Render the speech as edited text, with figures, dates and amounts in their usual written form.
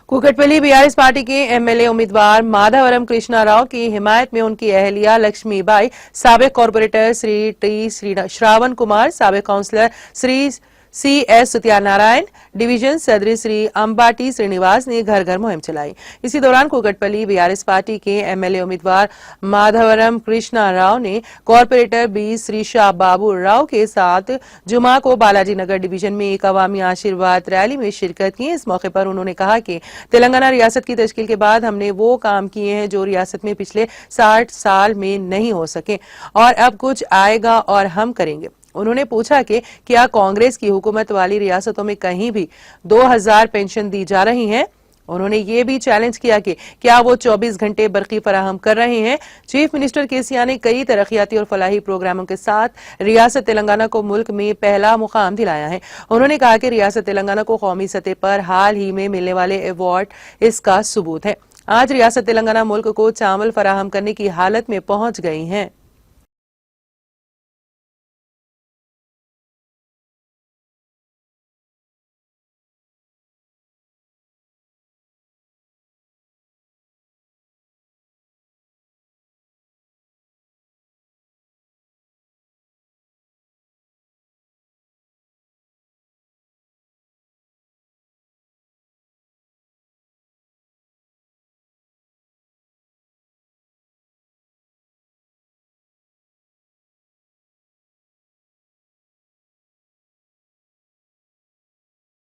Kukatpally BRS party के MLA उम्मीदवार माधवरम कृष्णा राव की हिमायत में उनकी अहलिया लक्ष्मीबाई, साबिक कॉर्पोरेटर श्री टी श्रावण कुमार, साबिक councillor Shri CS Satyanarayana, division सदरी श्री अंबाटी श्रीनिवास ने घर घर मुहिम चलाई। इसी दौरान कुकटपल्ली बीआरएस पार्टी के एमएलए उम्मीदवार माधवरम कृष्णा राव ने कॉर्पोरेटर बी श्री शाह बाबू राव के साथ जुमा को बालाजी नगर डिवीजन में एक अवामी आशीर्वाद रैली में शिरकत की। इस मौके पर उन्होंने कहा कि तेलंगाना रियासत की तश्कील के बाद हमने वो काम किए हैं जो रियासत में पिछले 60 साल में नहीं हो सके और अब कुछ आएगा और हम करेंगे। उन्होंने पूछा कि क्या कांग्रेस की हुकूमत वाली रियासतों में कहीं भी 2000 पेंशन दी जा रही है। उन्होंने ये भी चैलेंज किया कि क्या वो 24 घंटे बरक़ी फराहम कर रहे हैं। चीफ मिनिस्टर केसीआर ने कई तरक्याती और फलाही प्रोग्रामों के साथ रियासत तेलंगाना को मुल्क में पहला मुकाम दिलाया है। उन्होंने कहा कि रियासत तेलंगाना को कौमी सतह पर हाल ही में मिलने वाले अवार्ड इसका सबूत है। आज रियासत तेलंगाना मुल्क को चावल फराहम करने की हालत में पहुंच गई है।